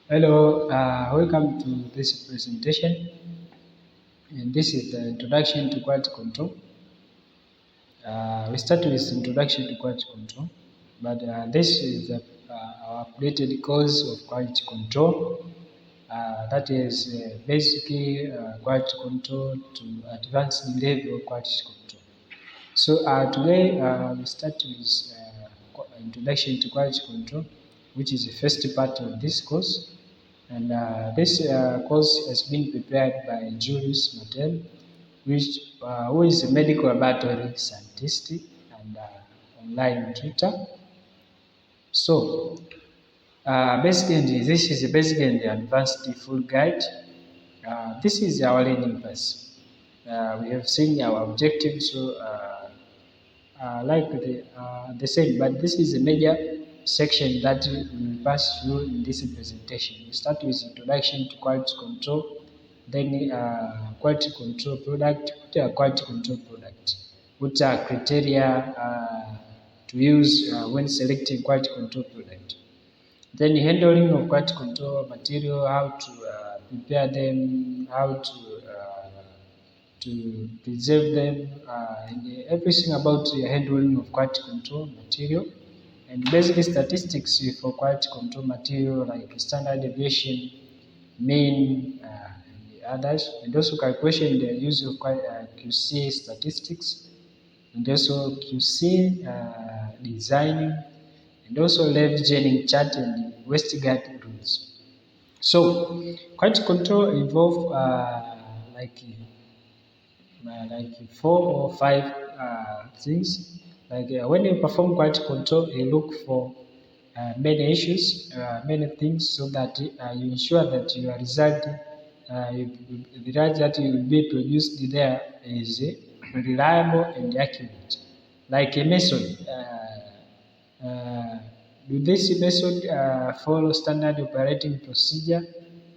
Hello, welcome to this presentation. And this is the introduction to quality control. We start with introduction to quality control, but this is our updated course of quality control. That is basically quality control to advanced level quality control. So today we start with introduction to quality control, which is the first part of this course. And this course has been prepared by Julius Martel, who is a medical laboratory scientist and online tutor. So basically, this is basically the advanced full guide. This is our learning verse. We have seen our objectives, so like the same, but this is a major section that we will pass through in this presentation. We start with introduction to quality control, then quality control product. What are quality control product? What are criteria to use when selecting quality control product? Then handling of quality control material, how to prepare them, how to preserve them, and everything about the handling of quality control material, and basic statistics for quality control material like standard deviation, mean, and others, and also calculation the use of QC statistics, and also QC designing, and also leveraging chart and Westgate rules. So quality control involve like 4 or 5 things. Like when you perform quality control, you look for many issues, many things, so that you ensure that your result, the result that will be produced there is reliable and accurate. Like a method, do this method follow standard operating procedure?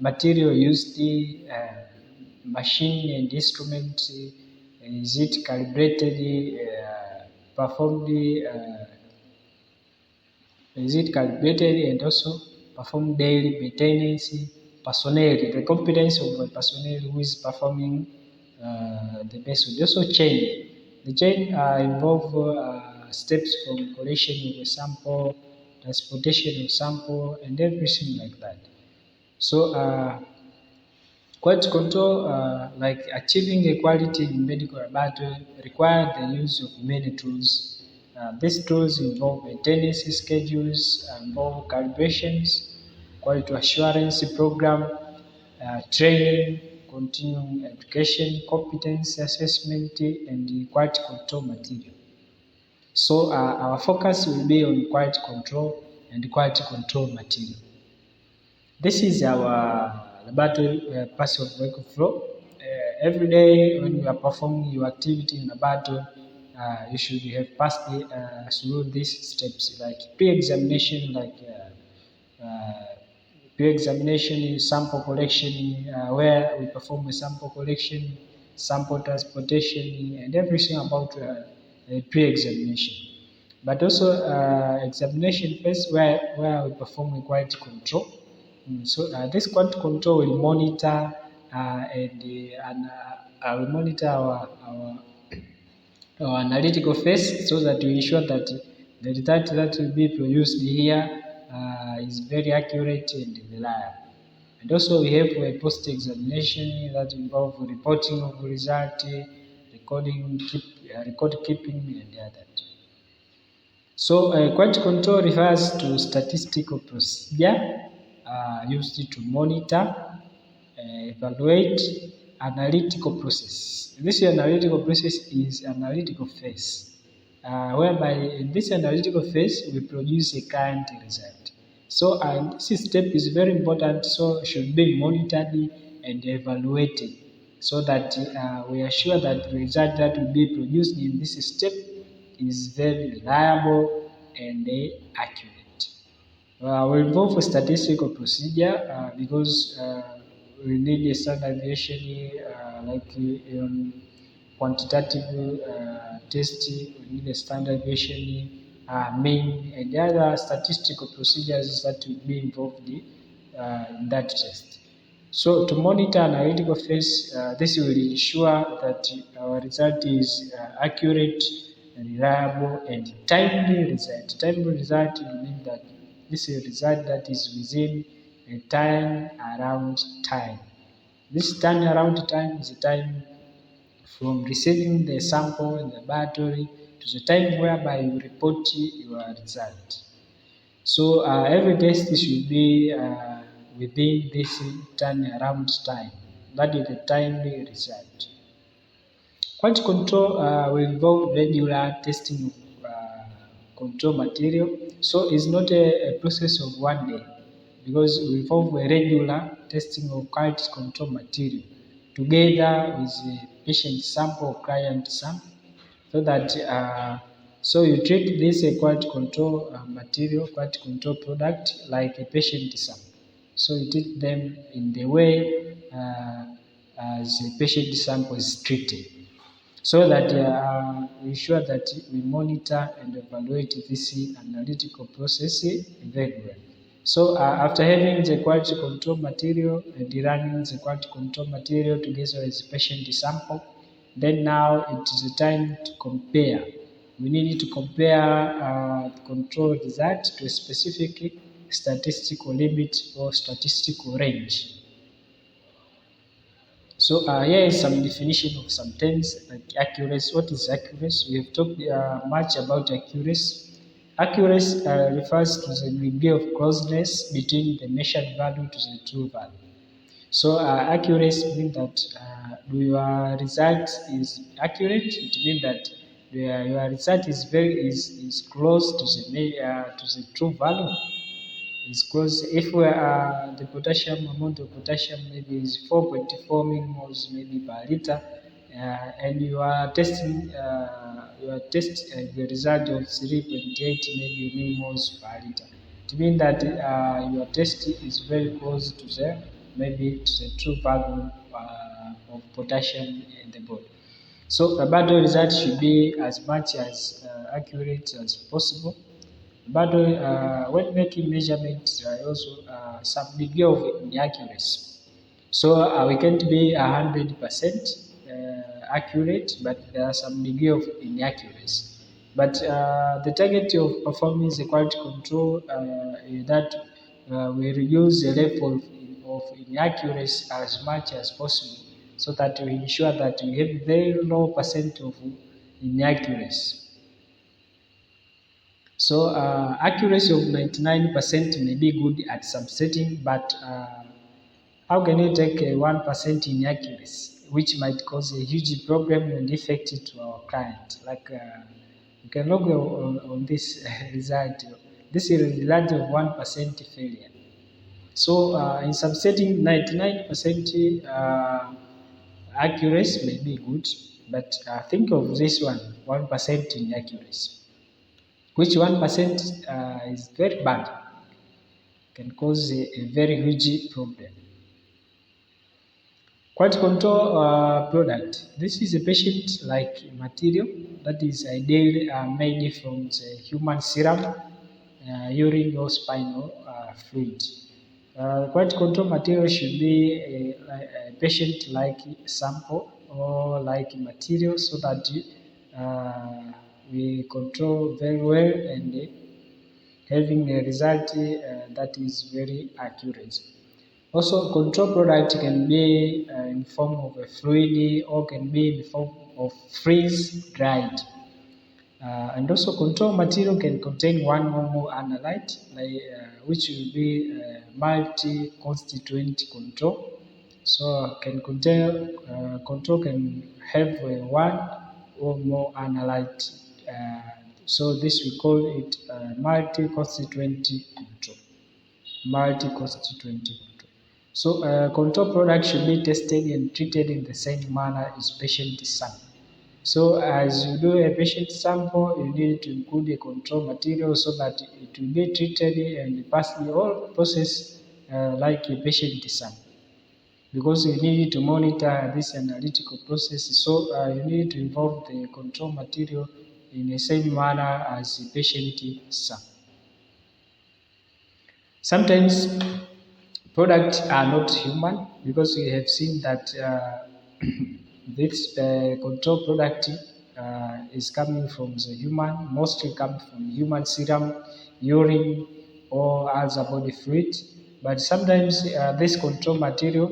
Material used, machine and instrument, is it calibrated, performed, is it calibrated and also perform daily maintenance, personnel, the competence of the personnel who is performing the method. Also chain. The chain involve steps from collection of a sample, transportation of sample, and everything like that. So quality control, like achieving a quality in medical laboratory, require the use of many tools. These tools involve maintenance schedules, involve calibrations, quality assurance program, training, continuing education, competence assessment, and the quality control material. So our focus will be on quality control and quality control material. This is our laboratory pass of workflow. Every day when you are performing your activity in laboratory, you should have passed through these steps, like pre-examination, pre-examination, sample collection, where we perform a sample collection, sample transportation, and everything about pre-examination. But also examination phase, where we perform a quality control. So this quality control will monitor will monitor our analytical phase, so that we ensure that the result that will be produced here is very accurate and reliable. And also we have a post-examination that involves reporting of the result, record keeping, and the other. So quality control refers to statistical procedure used to monitor, evaluate analytical process. This analytical process is analytical phase, whereby in this analytical phase we produce a current result. So this step is very important, so should be monitored and evaluated, so that we are sure that the result that will be produced in this step is very reliable and accurate. We involve a statistical procedure because we need a standard deviation, like quantitative test, we need a standard deviation, mean, and the other statistical procedures that will be involved in that test. So to monitor analytical phase, this will ensure that our result is accurate, reliable, and timely result. Timely result will mean that this is a result that is within a turnaround time. This turnaround time is the time from receiving the sample in the laboratory to the time whereby you report your result. So every test should be within this turnaround time. That is the timely result. Quality control will involve regular testing of control material. So it's not a process of one day because it will involve a regular testing of quality control material together with the patient sample or client sample, so that so you treat this quality control material, quality control product like a patient sample. So you treat them in the way as a patient sample is treated, so that we ensure that we monitor and evaluate this analytical process very well. So after having the quality control material and running the quality control material together with the patient sample, then now it is the time to compare. We need to compare control result to a specific statistical limit or statistical range. So here is some definition of some terms like accuracy. What is accuracy? We have talked much about accuracy. Accuracy refers to the degree of closeness between the measured value to the true value. So accuracy means that your result is accurate. It means that your result is close to the true value. Is close. If the potassium amount of potassium maybe is 4.4 millimoles maybe per liter, and you are testing the result of 3.8 maybe millimoles per liter. It means that your test is very close to the true value of potassium in the body. So the battle result should be as much as accurate as possible. But when making measurements, also some degree of inaccuracy. So we can't be 100% accurate, but there are some degree of inaccuracy. But the target of performing the quality control is that we reduce the level of inaccuracy as much as possible, so that we ensure that we have very low percent of inaccuracy. So accuracy of 99% may be good at some setting, but how can you take a 1% inaccuracy, which might cause a huge problem and effect to our client? Like you can look on this result. This is a result of 1% failure. So in some setting, 99% accuracy may be good, but think of this one, 1% inaccuracy, which 1% is very bad, can cause a very huge problem. Quality control product. This is a patient-like material that is ideally made from the human serum, urine, or spinal fluid. Quality control material should be a patient-like sample or like material, so that we control very well and having a result that is very accurate. Also, control product can be in form of a fluid or can be in form of freeze-dried. And also, control material can contain one or more analyte, which will be multi-constituent control. So, control can have one or more analyte. So this we call it multi-constituent control. Multi-constituent control. So control product should be tested and treated in the same manner as patient sample. So as you do a patient sample, you need to include a control material so that it will be treated and pass the whole process like a patient sample. Because you need to monitor this analytical process, so you need to involve the control material in the same manner as the patient sample. Sometimes products are not human, because we have seen that this control product is coming from the human, mostly comes from human serum, urine, or other body fluid. But sometimes this control material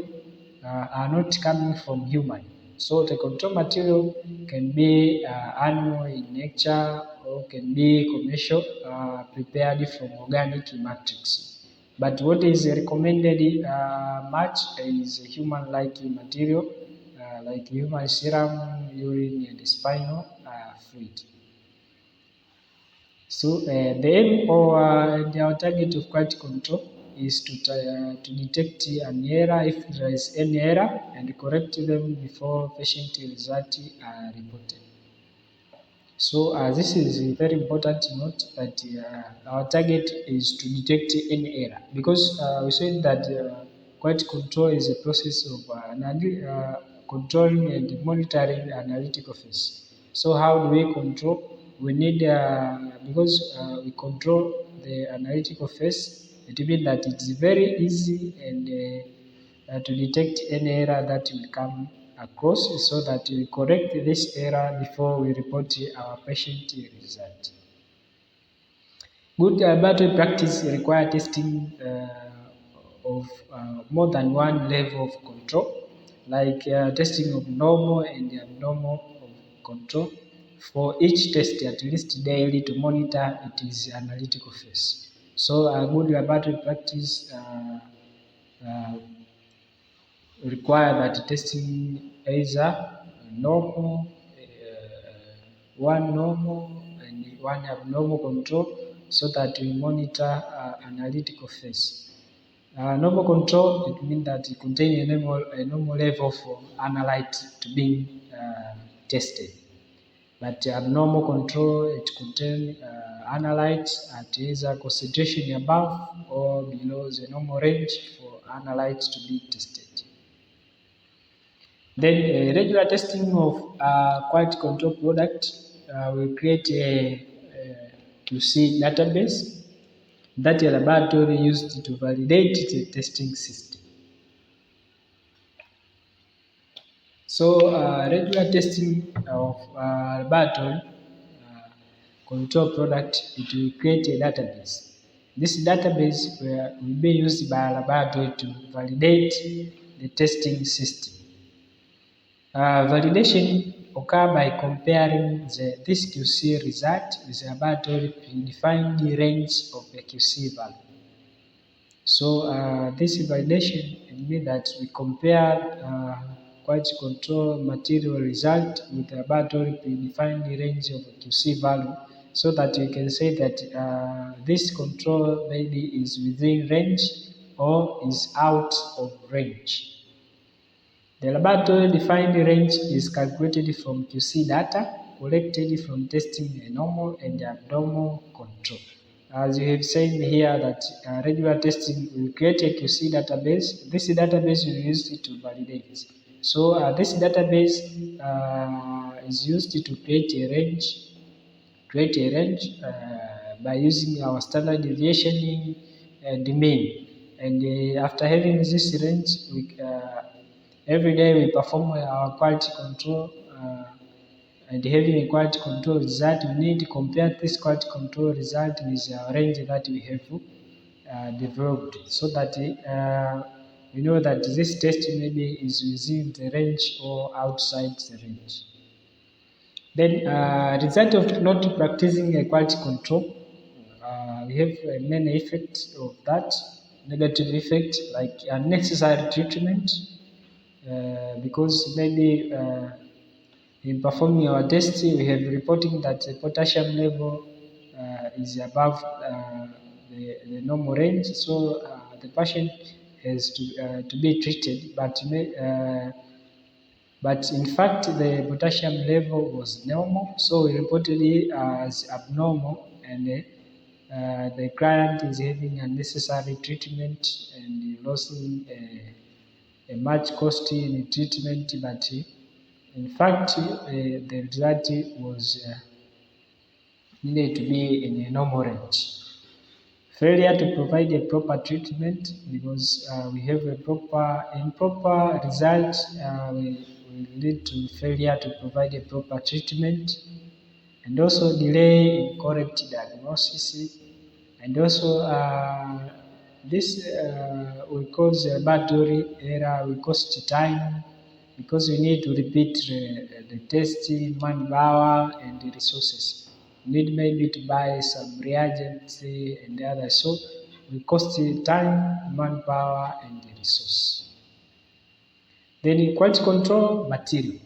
are not coming from human. So the control material can be animal in nature, or can be commercial, prepared from organic matrix. But what is recommended much is human-like material, like human serum, urine, and spinal fluid. So the aim or our target of quality control is to detect an error if there is any error, and correct them before patient results are reported. So this is a very important to note that our target is to detect any error, because we said that quality control is a process of controlling and monitoring analytical phase. So how do we control? We need, because we control the analytical phase, it means that it's very easy and to detect any error that will come across, so that we correct this error before we report our patient result. Good laboratory practice require testing of more than one level of control, like testing of normal and abnormal control for each test at least daily to monitor its analytical phase. So a good laboratory practice require that testing either normal, one normal and one abnormal control, so that we monitor analytical phase. Normal control, it means that it contains a normal level for analyte to be tested. But abnormal control, it contains analytes at either concentration above or below the normal range for analytes to be tested. Then regular testing of quality control product will create a QC database that the laboratory used to validate the testing system. So regular testing of laboratory control product, it will create a database. This database will be used by a laboratory to validate the testing system. Validation occurs by comparing this QC result with the laboratory predefined range of the QC value. So this validation means that we compare quality control material result with the laboratory predefined range of the QC value, so that we can say that this control maybe is within range or is out of range. The laboratory defined range is calculated from QC data collected from testing a normal and abnormal control. As you have said here that regular testing will create a QC database. This database will be used to validate. So this database is used to create a range by using our standard deviation and mean. And after having this range, every day we perform our quality control, and having a quality control result, we need to compare this quality control result with our range that we have developed, so that we know that this test maybe is within the range or outside the range. Then result of not practicing a quality control, we have many effects of that. Negative effect like unnecessary treatment, because maybe in performing our test, we have reporting that the potassium level is above the normal range, so the patient has to be treated, but in fact the potassium level was normal, so we reported it as abnormal, and the client is having unnecessary treatment and losing a much cost in treatment, but in fact the result was needed to be in a normal range. Failure to provide a proper treatment because we have a improper result will lead to failure to provide a proper treatment, and also delay in correct diagnosis, and also this will cause a battery error, will cost time because we need to repeat the testing, manpower, and the resources. We need maybe to buy some reagents and the others. So we cost time, manpower, and the resource. Then quality control material.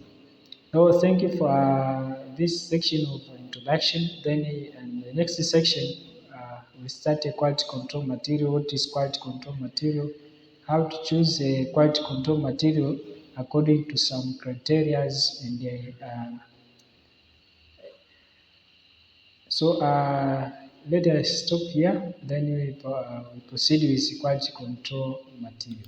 So thank you for this section of introduction. Then in the next section, we start a quality control material. What is quality control material? How to choose a quality control material according to some criteria and let us stop here. Then we proceed with quality control material.